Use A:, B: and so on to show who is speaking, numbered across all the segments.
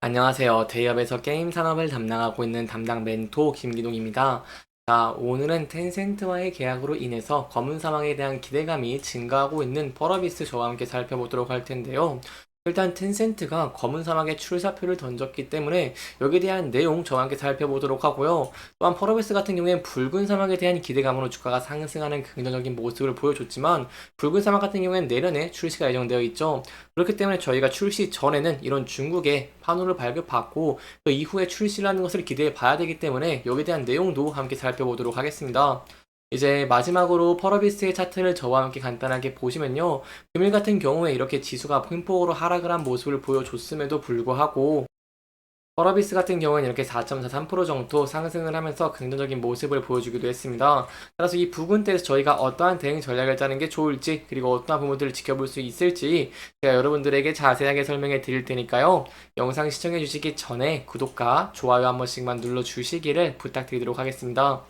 A: 안녕하세요. 대기업에서 게임 산업을 담당하고 있는 담당 멘토 김기동입니다. 자, 오늘은 텐센트와의 계약으로 인해서 검은 사막에 대한 기대감이 증가하고 있는 펄어비스 저와 함께 살펴보도록 할 텐데요. 일단 텐센트가 검은 사막에 출사표를 던졌기 때문에 여기에 대한 내용 저와 함께 살펴보도록 하고요. 또한 펄어비스 같은 경우엔 붉은 사막에 대한 기대감으로 주가가 상승하는 긍정적인 모습을 보여줬지만 붉은 사막 같은 경우엔 내년에 출시가 예정되어 있죠. 그렇기 때문에 저희가 출시 전에는 이런 중국의 판호를 발급받고 그 이후에 출시라는 것을 기대해 봐야 되기 때문에 여기에 대한 내용도 함께 살펴보도록 하겠습니다. 이제 마지막으로 펄어비스의 차트를 저와 함께 간단하게 보시면요. 금일 같은 경우에 이렇게 지수가 큰 폭으로 하락을 한 모습을 보여줬음에도 불구하고 펄어비스 같은 경우는 이렇게 4.43% 정도 상승을 하면서 긍정적인 모습을 보여주기도 했습니다. 따라서 이 부분대에서 저희가 어떠한 대응 전략을 짜는 게 좋을지 그리고 어떠한 부분들을 지켜볼 수 있을지 제가 여러분들에게 자세하게 설명해 드릴 테니까요. 영상 시청해 주시기 전에 구독과 좋아요 한 번씩만 눌러 주시기를 부탁드리도록 하겠습니다.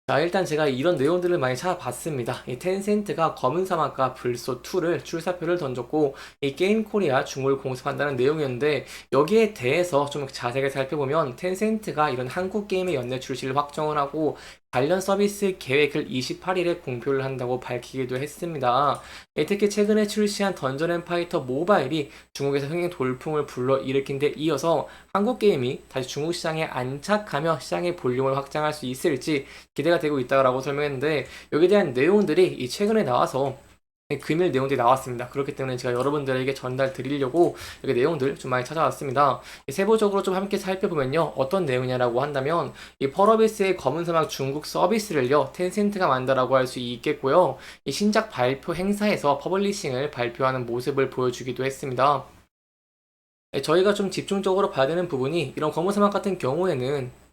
A: 자, 일단 제가 이런 내용들을 많이 찾아봤습니다. 이 텐센트가 검은 사막과 불소2를 출사표를 던졌고, 이 게임 코리아 중국을 공습한다는 내용이었는데, 여기에 대해서 좀 자세하게 살펴보면, 텐센트가 이런 한국 게임의 연내 출시를 확정을 하고, 관련 서비스 계획을 28일에 공표를 한다고 밝히기도 했습니다. 특히 최근에 출시한 던전 앤 파이터 모바일이 중국에서 흥행 돌풍을 불러일으킨 데 이어서 한국 게임이 다시 중국 시장에 안착하며 시장의 볼륨을 확장할 수 있을지 기대가 되고 있다고 설명했는데 여기에 대한 내용들이 이 최근에 나와서 금일 내용들이 나왔습니다. 그렇기 때문에 제가 여러분들에게 전달 드리려고 여기 내용들 좀 많이 찾아왔습니다. 세부적으로 좀 함께 살펴보면요. 어떤 내용이냐라고 한다면 이 펄어비스의 검은 사막 중국 서비스를요. 텐센트가 만다라고 할 수 있겠고요. 이 신작 발표 행사에서 퍼블리싱을 발표하는 모습을 보여주기도 했습니다. 저희가 좀 집중적으로 봐야 되는 부분이 이런 검은 사막 같은 경우에는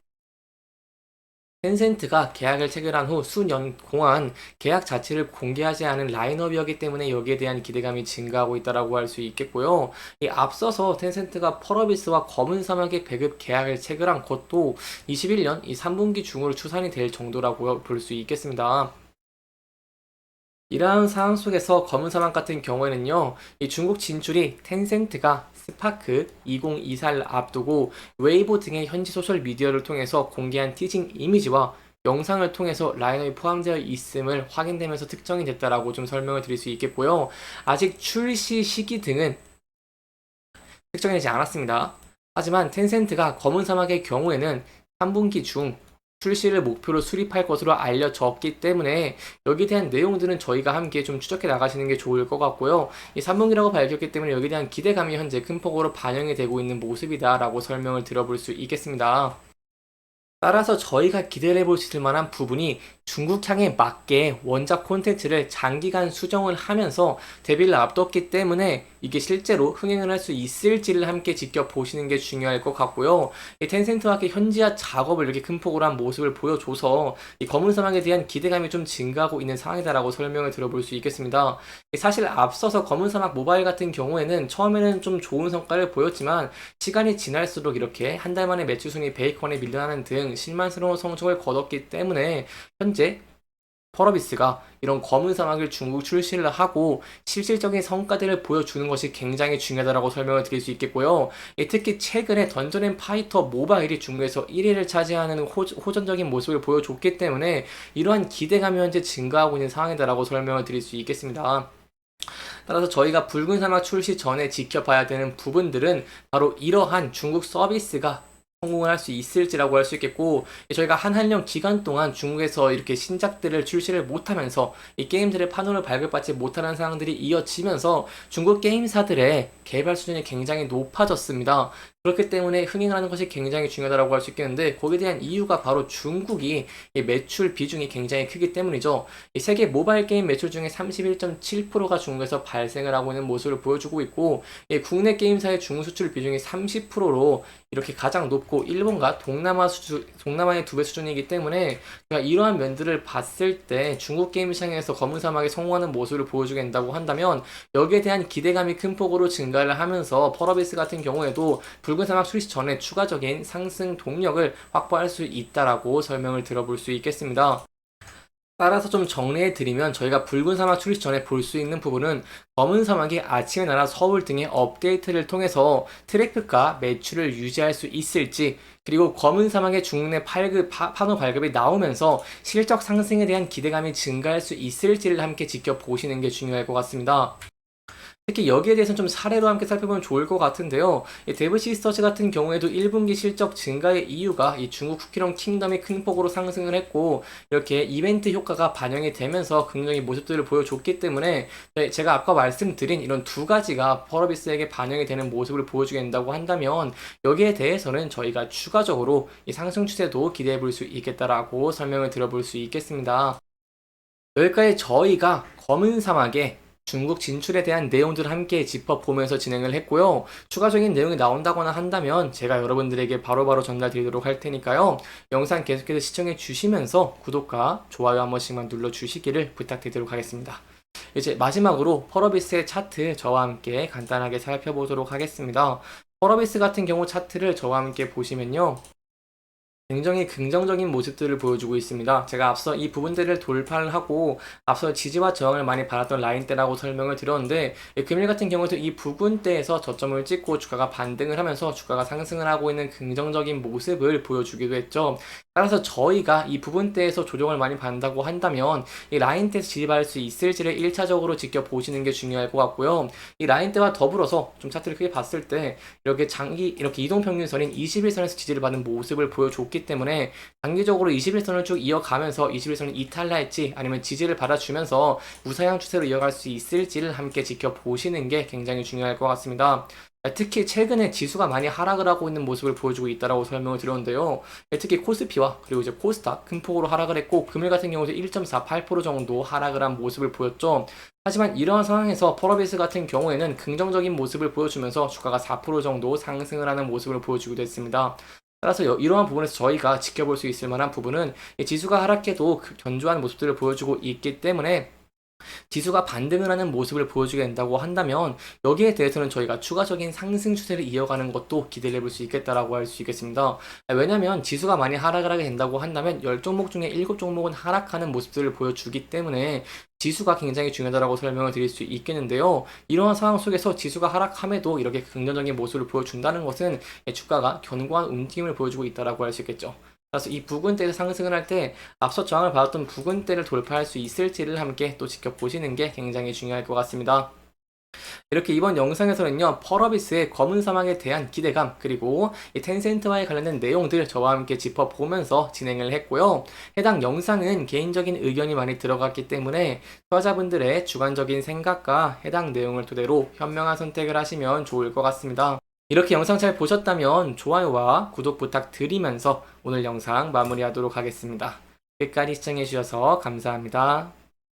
A: 텐센트가 계약을 체결한 후 수년 동안 계약 자체를 공개하지 않은 라인업이었기 때문에 여기에 대한 기대감이 증가하고 있다고 할 수 있겠고요. 앞서서 텐센트가 펄어비스와 검은 사막의 배급 계약을 체결한 것도 21년 이 3분기 중으로 추산이 될 정도라고 볼 수 있겠습니다. 이러한 상황 속에서 검은 사막 같은 경우에는요, 이 중국 진출이 텐센트가 스파크 2024를 앞두고 웨이보 등의 현지 소셜 미디어를 통해서 공개한 티징 이미지와 영상을 통해서 라인업이 포함되어 있음을 확인되면서 특정이 됐다라고 좀 설명을 드릴 수 있겠고요. 아직 출시 시기 등은 특정되지 않았습니다. 하지만 텐센트가 검은 사막의 경우에는 3분기 중 출시를 목표로 수립할 것으로 알려졌기 때문에 여기에 대한 내용들은 저희가 함께 좀 추적해 나가시는 게 좋을 것 같고요. 이 3분기라고 밝혔기 때문에 여기에 대한 기대감이 현재 큰 폭으로 반영이 되고 있는 모습이다라고 설명을 드려볼 수 있겠습니다. 따라서 저희가 기대를 해볼 수 있을 만한 부분이 중국향에 맞게 원작 콘텐츠를 장기간 수정을 하면서 데뷔를 앞뒀기 때문에 이게 실제로 흥행을 할 수 있을지를 함께 지켜보시는 게 중요할 것 같고요. 이 텐센트와 함께 현지화 작업을 이렇게 큰 폭으로 한 모습을 보여줘서 이 검은 사막에 대한 기대감이 좀 증가하고 있는 상황이다라고 설명을 들어볼 수 있겠습니다. 사실 앞서서 검은 사막 모바일 같은 경우에는 처음에는 좀 좋은 성과를 보였지만 시간이 지날수록 이렇게 한 달 만에 매출 순위 베이컨에 밀려나는 등 실망스러운 성적을 거뒀기 때문에 현재 펄어비스가 이런 검은 사막을 중국 출시를 하고 실질적인 성과들을 보여주는 것이 굉장히 중요하다고 설명을 드릴 수 있겠고요. 특히 최근에 던전 앤 파이터 모바일이 중국에서 1위를 차지하는 호전적인 모습을 보여줬기 때문에 이러한 기대감이 현재 증가하고 있는 상황이다라고 설명을 드릴 수 있겠습니다. 따라서 저희가 붉은 사막 출시 전에 지켜봐야 되는 부분들은 바로 이러한 중국 서비스가 성공을 할 수 있을지라고 할 수 있겠고 저희가 한한령 기간 동안 중국에서 이렇게 신작들을 출시를 못하면서 이 게임들의 판호를 발급받지 못하는 상황들이 이어지면서 중국 게임사들의 개발 수준이 굉장히 높아졌습니다. 그렇기 때문에 흥행을 하는 것이 굉장히 중요하다고 할 수 있겠는데 거기에 대한 이유가 바로 중국이 매출 비중이 굉장히 크기 때문이죠. 세계 모바일 게임 매출 중에 31.7%가 중국에서 발생을 하고 있는 모습을 보여주고 있고 국내 게임사의 중국 수출 비중이 30%로 이렇게 가장 높고 일본과 동남아의 두 배 수준이기 때문에 이러한 면들을 봤을 때 중국 게임 시장에서 검은 사막에 성공하는 모습을 보여주게 된다고 한다면 여기에 대한 기대감이 큰 폭으로 증가를 하면서 펄어비스 같은 경우에도 붉은 사막 출시 전에 추가적인 상승 동력을 확보할 수 있다라고 설명을 들어볼 수 있겠습니다. 따라서 좀 정리해 드리면 저희가 붉은 사막 출시 전에 볼 수 있는 부분은 검은 사막이 아침의 나라 서울 등의 업데이트를 통해서 트래픽과 매출을 유지할 수 있을지, 그리고 검은 사막의 중국 내 판호 발급이 나오면서 실적 상승에 대한 기대감이 증가할 수 있을지를 함께 지켜보시는 게 중요할 것 같습니다. 특히 여기에 대해서는 좀 사례로 함께 살펴보면 좋을 것 같은데요. 이 데브 시스터즈 같은 경우에도 1분기 실적 증가의 이유가 이 중국 쿠키런 킹덤이 큰 폭으로 상승을 했고, 이렇게 이벤트 효과가 반영이 되면서 긍정의 모습들을 보여줬기 때문에, 제가 아까 말씀드린 이런 두 가지가 펄어비스에게 반영이 되는 모습을 보여주게 된다고 한다면, 여기에 대해서는 저희가 추가적으로 이 상승 추세도 기대해 볼 수 있겠다라고 설명을 드려볼 수 있겠습니다. 여기까지 저희가 검은 사막에 중국 진출에 대한 내용들을 함께 짚어보면서 진행을 했고요. 추가적인 내용이 나온다거나 한다면 제가 여러분들에게 바로바로 전달드리도록 할 테니까요. 영상 계속해서 시청해 주시면서 구독과 좋아요 한 번씩만 눌러주시기를 부탁드리도록 하겠습니다. 이제 마지막으로 펄어비스의 차트 저와 함께 간단하게 살펴보도록 하겠습니다. 펄어비스 같은 경우 차트를 저와 함께 보시면요. 굉장히 긍정적인 모습들을 보여주고 있습니다. 제가 앞서 이 부분들을 돌파를 하고 앞서 지지와 저항을 많이 받았던 라인대라고 설명을 드렸는데, 금일 같은 경우도 이 부분대에서 저점을 찍고 주가가 반등을 하면서 주가가 상승을 하고 있는 긍정적인 모습을 보여주기도 했죠. 따라서 저희가 이 부분대에서 조정을 많이 받는다고 한다면 이 라인대에서 지지받을 수 있을지를 1차적으로 지켜보시는 게 중요할 것 같고요. 이 라인대와 더불어서 좀 차트를 크게 봤을 때 이렇게 이동평균선인 21선에서 지지를 받는 모습을 보여줬기 때문에 단기적으로 21선을 쭉 이어가면서 21선을 이탈할지 아니면 지지를 받아주면서 우상향 추세로 이어갈 수 있을지를 함께 지켜보시는 게 굉장히 중요할 것 같습니다. 특히 최근에 지수가 많이 하락을 하고 있는 모습을 보여주고 있다라고 설명을 드렸는데요. 특히 코스피와 그리고 이제 코스닥 큰 폭으로 하락을 했고, 금일 같은 경우도 1.48% 정도 하락을 한 모습을 보였죠. 하지만 이러한 상황에서 펄어비스 같은 경우에는 긍정적인 모습을 보여주면서 주가가 4% 정도 상승을 하는 모습을 보여주기도 했습니다. 따라서 이러한 부분에서 저희가 지켜볼 수 있을 만한 부분은 지수가 하락해도 견조한 모습들을 보여주고 있기 때문에 지수가 반등을 하는 모습을 보여주게 된다고 한다면 여기에 대해서는 저희가 추가적인 상승 추세를 이어가는 것도 기대를 해볼 수 있겠다라고 할 수 있겠습니다. 왜냐면 지수가 많이 하락을 하게 된다고 한다면 10종목 중에 7종목은 하락하는 모습들을 보여주기 때문에 지수가 굉장히 중요하다고 설명을 드릴 수 있겠는데요. 이러한 상황 속에서 지수가 하락함에도 이렇게 긍정적인 모습을 보여준다는 것은 주가가 견고한 움직임을 보여주고 있다라고 할 수 있겠죠. 그래서 이 부근대에서 상승을 할 때 앞서 저항을 받았던 부근대를 돌파할 수 있을지를 함께 또 지켜보시는 게 굉장히 중요할 것 같습니다. 이렇게 이번 영상에서는요, 펄어비스의 검은 사막에 대한 기대감, 그리고 이 텐센트와의 관련된 내용들 저와 함께 짚어보면서 진행을 했고요. 해당 영상은 개인적인 의견이 많이 들어갔기 때문에 투자자분들의 주관적인 생각과 해당 내용을 토대로 현명한 선택을 하시면 좋을 것 같습니다. 이렇게 영상 잘 보셨다면 좋아요와 구독 부탁드리면서 오늘 영상 마무리하도록 하겠습니다. 끝까지 시청해주셔서 감사합니다.